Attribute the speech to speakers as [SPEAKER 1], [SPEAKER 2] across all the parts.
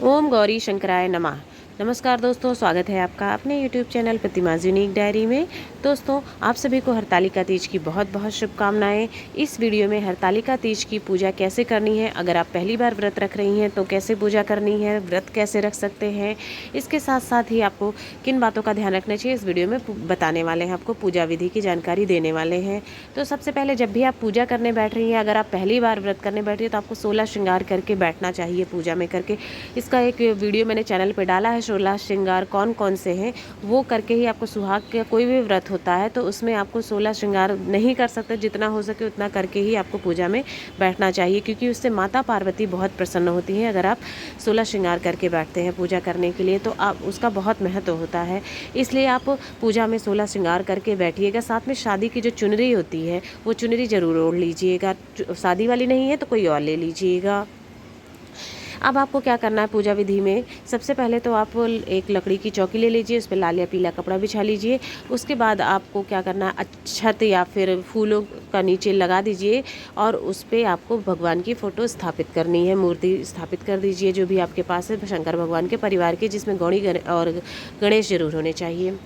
[SPEAKER 1] ओम गौरी शंकराय नमः। नमस्कार दोस्तों, स्वागत है आपका अपने YouTube चैनल प्रतिमाज़ यूनिक डायरी में। दोस्तों, आप सभी को हरतालिका तीज की बहुत बहुत शुभकामनाएं। इस वीडियो में हरतालिका तीज की पूजा कैसे करनी है, अगर आप पहली बार व्रत रख रही हैं तो कैसे पूजा करनी है, व्रत कैसे रख सकते हैं, इसके साथ साथ ही आपको किन बातों का ध्यान रखना चाहिए, इस वीडियो में बताने वाले हैं। आपको पूजा विधि की जानकारी देने वाले हैं। तो सबसे पहले जब भी आप पूजा करने बैठ रही हैं, अगर आप पहली बार व्रत करने बैठ रही हैं तो आपको 16 श्रृंगार करके बैठना चाहिए पूजा में करके। इसका एक वीडियो मैंने चैनल पे डाला है, 16 श्रृंगार कौन कौन से हैं वो करके ही आपको सुहाग का कोई भी व्रत होता है तो उसमें आपको 16 श्रृंगार नहीं कर सकते, जितना हो सके उतना करके ही आपको पूजा में बैठना चाहिए, क्योंकि उससे माता पार्वती बहुत प्रसन्न होती हैं। अगर आप 16 श्रृंगार करके बैठते हैं पूजा करने के लिए तो आप उसका बहुत महत्व होता है, इसलिए आप पूजा में 16 श्रृंगार करके बैठिएगा। साथ में शादी की जो चुनरी होती है वो चुनरी ज़रूर ओढ़ लीजिएगा, शादी वाली नहीं है तो कोई और ले लीजिएगा। अब आपको क्या करना है पूजा विधि में, सबसे पहले तो आप एक लकड़ी की चौकी ले लीजिए, उस पर लाल या पीला कपड़ा बिछा लीजिए। उसके बाद आपको क्या करना है, अक्षत या फिर फूलों का नीचे लगा दीजिए और उस पर आपको भगवान की फ़ोटो स्थापित करनी है, मूर्ति स्थापित कर दीजिए जो भी आपके पास है शंकर भगवान के परिवार के, जिसमें गौरी और गणेश जरूर होने चाहिए।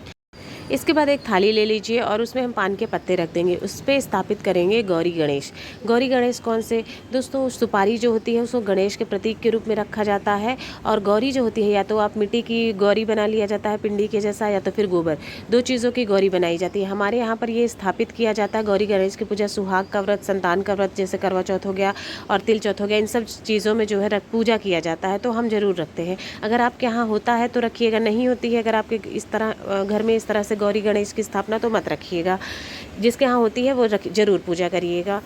[SPEAKER 1] इसके बाद एक थाली ले लीजिए और उसमें हम पान के पत्ते रख देंगे, उस पर स्थापित करेंगे गौरी गणेश। गौरी गणेश कौन से दोस्तों, सुपारी जो होती है उसको गणेश के प्रतीक के रूप में रखा जाता है, और गौरी जो होती है या तो आप मिट्टी की गौरी बना लिया जाता है पिंडी के जैसा, या तो फिर गोबर, दो चीज़ों की गौरी बनाई जाती है। हमारे यहाँ पर ये स्थापित किया जाता है गौरी गणेश की पूजा, सुहाग का व्रत, संतान का व्रत जैसे करवा चौथ हो गया और तिल चौथ हो गया, इन सब चीज़ों में जो है पूजा किया जाता है तो हम ज़रूर रखते हैं। अगर आपके यहाँ होता है तो रखिएगा, नहीं होती है अगर आपके इस तरह घर में इस तरह से गौरी गणेश की स्थापना तो मत रखिएगा। जिसके यहाँ होती है वो जरूर पूजा करिएगा।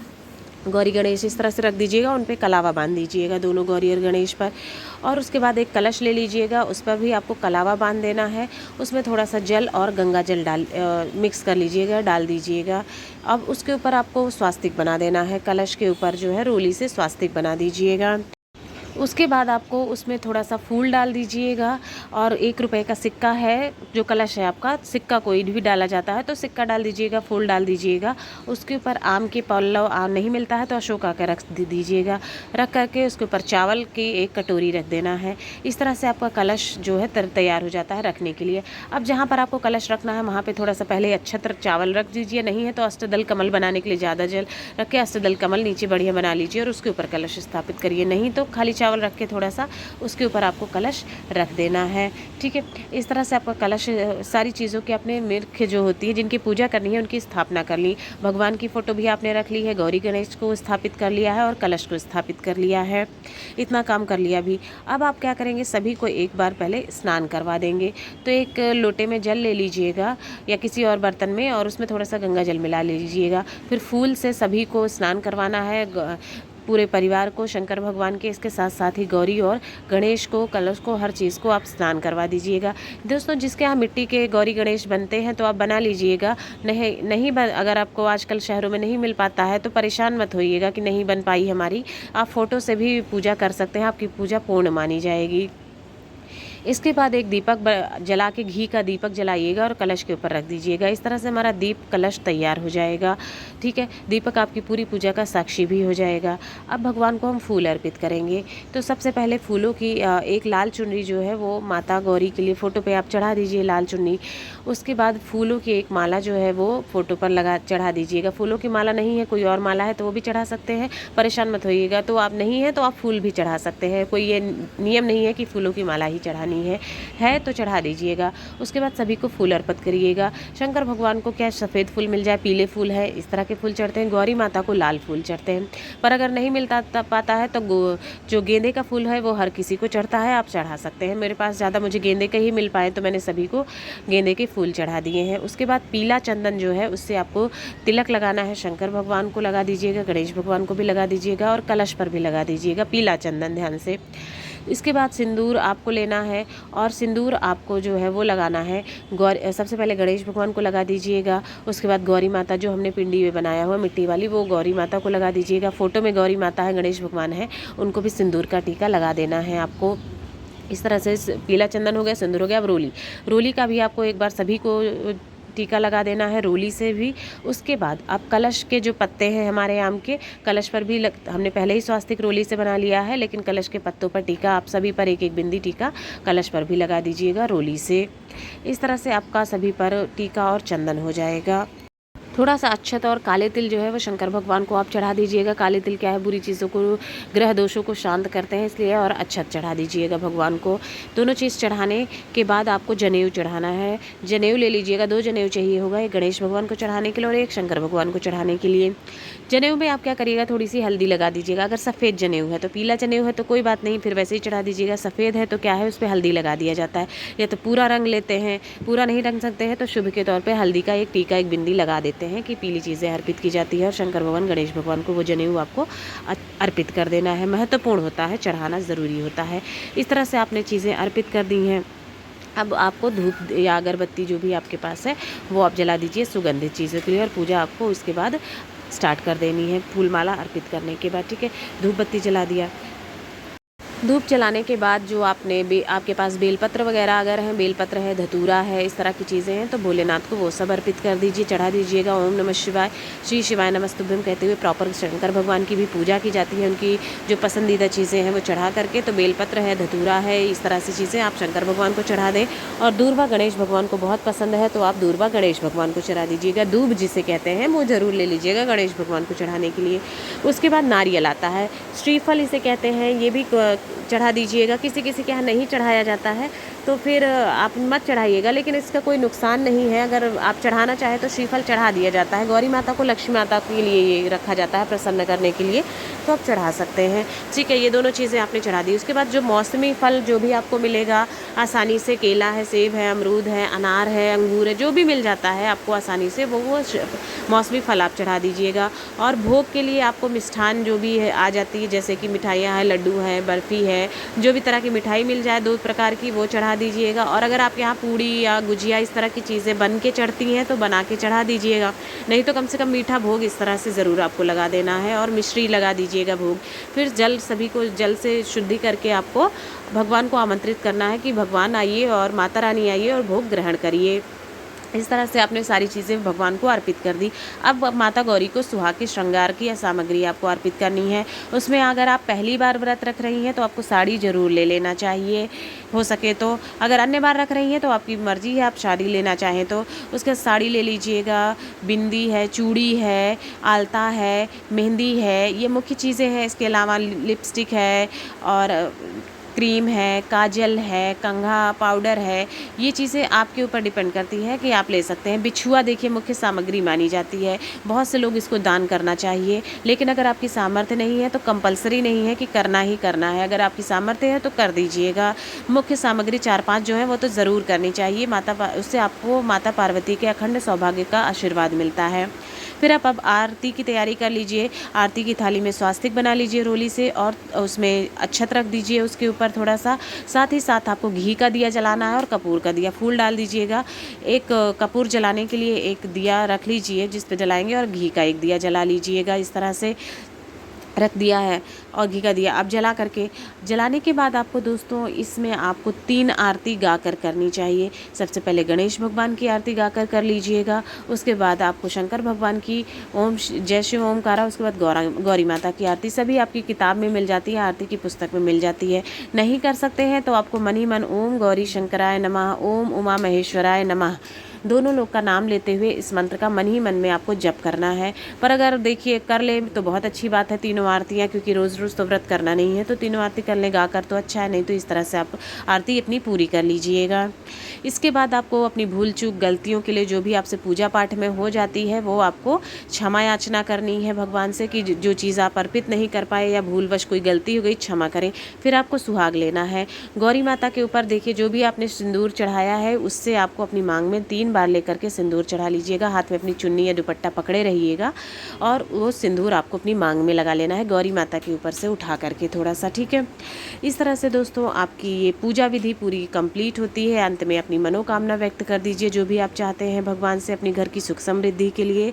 [SPEAKER 1] गौरी गणेश इस तरह से रख दीजिएगा, उन पे कलावा बांध दीजिएगा दोनों गौरी और गणेश पर। और उसके बाद एक कलश ले लीजिएगा, उस पर भी आपको कलावा बांध देना है। उसमें थोड़ा सा जल और गंगा जल मिक्स कर लीजिएगा, डाल दीजिएगा। अब उसके ऊपर आपको स्वास्तिक बना देना है, कलश के ऊपर जो है रोली से स्वास्तिक बना दीजिएगा। उसके बाद आपको उसमें थोड़ा सा फूल डाल दीजिएगा और 1 रुपए का सिक्का है, जो कलश है आपका, सिक्का कोई भी डाला जाता है तो सिक्का डाल दीजिएगा, फूल डाल दीजिएगा। उसके ऊपर आम के पल्लव, आम नहीं मिलता है तो अशोका का रख दीजिएगा। रख करके उसके ऊपर चावल की एक कटोरी रख देना है। इस तरह से आपका कलश जो है तैयार हो जाता है रखने के लिए। अब जहाँ पर आपको कलश रखना है वहाँ पर थोड़ा सा पहले अच्छतर चावल रख दीजिए, नहीं है तो अष्टदल कमल बनाने के लिए ज़्यादा जल रख के अष्टदल कमल नीचे बढ़िया बना लीजिए और उसके ऊपर कलश स्थापित करिए, नहीं तो खाली चावल रख के थोड़ा सा उसके ऊपर आपको कलश रख देना है। ठीक है, इस तरह से आपका कलश, सारी चीज़ों की अपने मुख्य जो होती है जिनकी पूजा करनी है उनकी स्थापना कर ली। भगवान की फ़ोटो भी आपने रख ली है, गौरी गणेश को स्थापित कर लिया है और कलश को स्थापित कर लिया है, इतना काम कर लिया भी। अब आप क्या करेंगे, सभी को एक बार पहले स्नान करवा देंगे। तो एक लोटे में जल ले लीजिएगा या किसी और बर्तन में और उसमें थोड़ा सा गंगा जल मिला लीजिएगा। फिर फूल से सभी को स्नान करवाना है, पूरे परिवार को, शंकर भगवान के, इसके साथ साथ ही गौरी और गणेश को, कलश को, हर चीज़ को आप स्नान करवा दीजिएगा। दोस्तों, जिसके यहाँ मिट्टी के गौरी गणेश बनते हैं तो आप बना लीजिएगा, नहीं अगर आपको आजकल शहरों में नहीं मिल पाता है तो परेशान मत होइएगा कि नहीं बन पाई हमारी, आप फ़ोटो से भी पूजा कर सकते हैं, आपकी पूजा पूर्ण मानी जाएगी। इसके बाद एक दीपक जला के, घी का दीपक जलाइएगा और कलश के ऊपर रख दीजिएगा। इस तरह से हमारा दीप कलश तैयार हो जाएगा। ठीक है, दीपक आपकी पूरी पूजा का साक्षी भी हो जाएगा। अब भगवान को हम फूल अर्पित करेंगे। तो सबसे पहले फूलों की एक लाल चुनरी जो है वो माता गौरी के लिए फ़ोटो पे आप चढ़ा दीजिए, लाल चुन्नी। उसके बाद फूलों की एक माला जो है वो फ़ोटो पर चढ़ा दीजिएगा। फूलों की माला नहीं है, कोई और माला है तो वो भी चढ़ा सकते हैं, परेशान मत होइएगा। तो आप नहीं है तो आप फूल भी चढ़ा सकते हैं, कोई ये नियम नहीं है कि फूलों की माला ही चढ़ानी है तो चढ़ा दीजिएगा। उसके बाद सभी को फूल अर्पित करिएगा। शंकर भगवान को क्या सफ़ेद फूल मिल जाए, पीले फूल है, इस तरह के फूल चढ़ते हैं। गौरी माता को लाल फूल चढ़ते हैं, पर अगर नहीं मिलता पाता है तो जो गेंदे का फूल है वो हर किसी को चढ़ता है, आप चढ़ा सकते हैं। मेरे पास ज़्यादा मुझे गेंदे के ही मिल पाए तो मैंने सभी को गेंदे के फूल चढ़ा दिए हैं। उसके बाद पीला चंदन जो है उससे आपको तिलक लगाना है, शंकर भगवान को लगा दीजिएगा, गणेश भगवान को भी लगा दीजिएगा और कलश पर भी लगा दीजिएगा पीला चंदन ध्यान से। इसके बाद सिंदूर आपको लेना है और सिंदूर आपको जो है वो लगाना है सबसे पहले गणेश भगवान को लगा दीजिएगा। उसके बाद गौरी माता जो हमने पिंडी में बनाया हुआ मिट्टी वाली, वो गौरी माता को लगा दीजिएगा। फ़ोटो में गौरी माता है, गणेश भगवान है, उनको भी सिंदूर का टीका लगा देना है आपको। इस तरह से पीला चंदन हो गया, सिंदूर हो गया। अब रोली का भी आपको एक बार सभी को टीका लगा देना है रोली से भी। उसके बाद आप कलश के जो पत्ते हैं हमारे आम के, कलश पर भी हमने पहले ही स्वास्तिक रोली से बना लिया है, लेकिन कलश के पत्तों पर टीका आप सभी पर एक एक बिंदी टीका कलश पर भी लगा दीजिएगा रोली से। इस तरह से आपका सभी पर टीका और चंदन हो जाएगा। थोड़ा सा अक्षत और काले तिल जो है वो शंकर भगवान को आप चढ़ा दीजिएगा। काले तिल क्या है, बुरी चीज़ों को, ग्रह दोषों को शांत करते हैं इसलिए, और अक्षत चढ़ा दीजिएगा भगवान को। दोनों चीज़ चढ़ाने के बाद आपको जनेऊ चढ़ाना है। जनेऊ ले लीजिएगा, 2 जनेऊ चाहिए होगा, एक गणेश भगवान को चढ़ाने के लिए और एक शंकर भगवान को चढ़ाने के लिए। जनेऊ में आप क्या करिएगा, थोड़ी सी हल्दी लगा दीजिएगा। अगर सफ़ेद जनेऊ है तो, पीला जनेऊ है तो कोई बात नहीं, फिर वैसे ही चढ़ा दीजिएगा। सफ़ेद है तो क्या है, उस पर हल्दी लगा दिया जाता है। या तो पूरा रंग लेते हैं, पूरा नहीं रंग सकते हैं तो शुभ के तौर पे हल्दी का एक टीका, एक बिंदी लगा देते हैं कि पीली चीज़ें अर्पित की जाती है। और शंकर भगवान, गणेश भगवान को वो जनेऊ आपको अर्पित कर देना है। महत्वपूर्ण होता है, चढ़ाना ज़रूरी होता है। इस तरह से आपने चीज़ें अर्पित कर दी हैं। अब आपको धूप या अगरबत्ती जो भी आपके पास है वो आप जला दीजिए सुगंधित चीज़ों के लिए, और पूजा आपको उसके बाद स्टार्ट कर देनी है फूल माला अर्पित करने के बाद। ठीक है, धूप बत्ती जला दिया। धूप जलाने के बाद जो आपने आपके पास बेलपत्र वगैरह अगर हैं, बेलपत्र है, धतूरा है, इस तरह की चीज़ें हैं तो भोलेनाथ को वो सब अर्पित कर दीजिए, चढ़ा दीजिएगा। ओम नमः शिवाय, श्री शिवाय नमस्तुभ्यम कहते हुए प्रॉपर शंकर भगवान की भी पूजा की जाती है। उनकी जो पसंदीदा चीज़ें हैं वो चढ़ा करके, तो बेलपत्र है, धतूरा है, इस तरह से चीज़ें आप शंकर भगवान को चढ़ा दें। और दूर्वा गणेश भगवान को बहुत पसंद है तो आप दूर्वा गणेश भगवान को चढ़ा दीजिएगा। दूब जिसे कहते हैं वो ज़रूर ले लीजिएगा गणेश भगवान को चढ़ाने के लिए। उसके बाद नारियल आता है, श्रीफल इसे कहते हैं, ये भी चढ़ा दीजिएगा। किसी किसी के यहाँ नहीं चढ़ाया जाता है तो फिर आप मत चढ़ाइएगा, लेकिन इसका कोई नुकसान नहीं है। अगर आप चढ़ाना चाहें तो श्रीफल चढ़ा दिया जाता है। गौरी माता को, लक्ष्मी माता के लिए ये रखा जाता है प्रसन्न करने के लिए, तो आप चढ़ा सकते हैं। ठीक है, ये दोनों चीज़ें आपने चढ़ा दी। उसके बाद जो मौसमी फल जो भी आपको मिलेगा आसानी से, केला है, सेब है, अमरूद है, अनार है, अंगूर है, जो भी मिल जाता है आपको आसानी से वो मौसमी फल आप चढ़ा दीजिएगा। और भोग के लिए आपको मिष्ठान जो भी है आ जाती है, जैसे कि मिठाइयाँ हैं, लड्डू हैं, बर्फ़ी है, जो भी तरह की मिठाई मिल जाए 2 प्रकार की वो चढ़ा दीजिएगा। और अगर आपके यहाँ पूड़ी या गुजिया इस तरह की चीज़ें बन के चढ़ती हैं तो बना के चढ़ा दीजिएगा, नहीं तो कम से कम मीठा भोग इस तरह से ज़रूर आपको लगा देना है। और मिश्री लगा दीजिएगा भोग। फिर जल, सभी को जल से शुद्धि करके आपको भगवान को आमंत्रित करना है कि भगवान आइए और माता रानी आइए और भोग ग्रहण करिए। इस तरह से आपने सारी चीज़ें भगवान को अर्पित कर दी। अब माता गौरी को सुहाग के श्रृंगार की सामग्री आपको अर्पित करनी है। उसमें अगर आप पहली बार व्रत रख रही हैं तो आपको साड़ी ज़रूर ले लेना चाहिए हो सके तो। अगर अन्य बार रख रही हैं तो आपकी मर्ज़ी है, आप साड़ी लेना चाहें तो उसके साड़ी ले लीजिएगा। बिंदी है, चूड़ी है, आलता है, मेहंदी है, ये मुख्य चीज़ें हैं। इसके अलावा लिपस्टिक है और क्रीम है, काजल है, कंघा, पाउडर है, ये चीज़ें आपके ऊपर डिपेंड करती है कि आप ले सकते हैं। बिछुआ देखिए मुख्य सामग्री मानी जाती है, बहुत से लोग इसको दान करना चाहिए, लेकिन अगर आपकी सामर्थ्य नहीं है तो कंपलसरी नहीं है कि करना ही करना है। अगर आपकी सामर्थ्य है तो कर दीजिएगा। मुख्य सामग्री 4-5 जो है वो तो ज़रूर करनी चाहिए। उससे आपको माता पार्वती के अखंड सौभाग्य का आशीर्वाद मिलता है। फिर आप अब आरती की तैयारी कर लीजिए। आरती की थाली में स्वास्तिक बना लीजिए रोली से और उसमें अक्षत रख दीजिए उसके ऊपर थोड़ा सा। साथ ही साथ आपको घी का दिया जलाना है और कपूर का दिया, फूल डाल दीजिएगा। एक कपूर जलाने के लिए एक दिया रख लीजिए जिस पे जलाएंगे, और घी का एक दिया जला लीजिएगा। इस तरह से रख दिया है और घी का दिया अब जला करके, जलाने के बाद आपको दोस्तों इसमें आपको 3 आरती गाकर करनी चाहिए। सबसे पहले गणेश भगवान की आरती गाकर कर लीजिएगा। उसके बाद आपको शंकर भगवान की ओम जय शिव ओमकारा, उसके बाद गौरी माता की आरती। सभी आपकी किताब में मिल जाती है, आरती की पुस्तक में मिल जाती है। नहीं कर सकते हैं तो आपको मन ही मन ओम गौरी शंकराय नमः, ओम उमा महेश्वराय नमः, दोनों लोग का नाम लेते हुए इस मंत्र का मन ही मन में आपको जप करना है। पर अगर देखिए कर ले तो बहुत अच्छी बात है, तीनों आरतियाँ, क्योंकि रोज़ रोज़ तो व्रत करना नहीं है, तो तीनों आरती कर ले गाकर तो अच्छा है, नहीं तो इस तरह से आप आरती अपनी पूरी कर लीजिएगा। इसके बाद आपको अपनी भूल चूक गलतियों के लिए जो भी आपसे पूजा पाठ में हो जाती है वो आपको क्षमा याचना करनी है भगवान से कि जो चीज़ आप अर्पित नहीं कर पाए या भूलवश कोई गलती हो गई क्षमा करें। फिर आपको सुहाग लेना है। गौरी माता के ऊपर देखिए जो भी आपने सिंदूर चढ़ाया है उससे आपको अपनी मांग में 3 बार लेकर के सिंदूर चढ़ा लीजिएगा। हाथ में अपनी चुन्नी या दुपट्टा पकड़े रहिएगा और वो सिंदूर आपको अपनी मांग में लगा लेना है गौरी माता के ऊपर ऊपर से उठा करके थोड़ा सा, ठीक है। इस तरह से दोस्तों आपकी ये पूजा विधि पूरी कंप्लीट होती है। अंत में अपनी मनोकामना व्यक्त कर दीजिए, जो भी आप चाहते हैं भगवान से अपनी घर की सुख समृद्धि के लिए।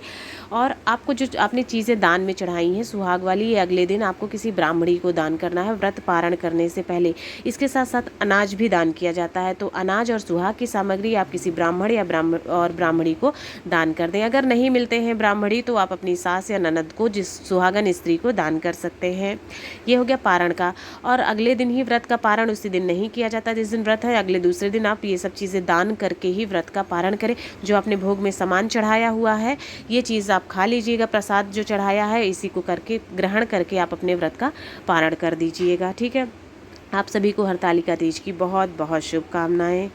[SPEAKER 1] और आपको जो आपने चीज़ें दान में चढ़ाई हैं सुहाग वाली, ये अगले दिन आपको किसी ब्राह्मणी को दान करना है व्रत पारण करने से पहले। इसके साथ साथ अनाज भी दान किया जाता है, तो अनाज और सुहाग की सामग्री आप किसी ब्राह्मण या ब्राह्मणी को दान कर दें। अगर नहीं मिलते हैं ब्राह्मणी तो आप अपनी सास या ननद को, जिस सुहागन स्त्री को, दान कर सकते हैं। ये हो गया पारण का। और अगले दिन ही व्रत का पारण उसी दिन नहीं किया जाता जिस दिन व्रत है, अगले दूसरे दिन आप ये सब चीज़ें दान करके ही व्रत का पारण करें। जो आपने भोग में सामान चढ़ाया हुआ है ये चीज़ आप खा लीजिएगा, प्रसाद जो चढ़ाया है इसी को करके ग्रहण करके आप अपने व्रत का पारण कर दीजिएगा, ठीक है। आप सभी को हरतालिका तीज की बहुत बहुत शुभकामनाएं।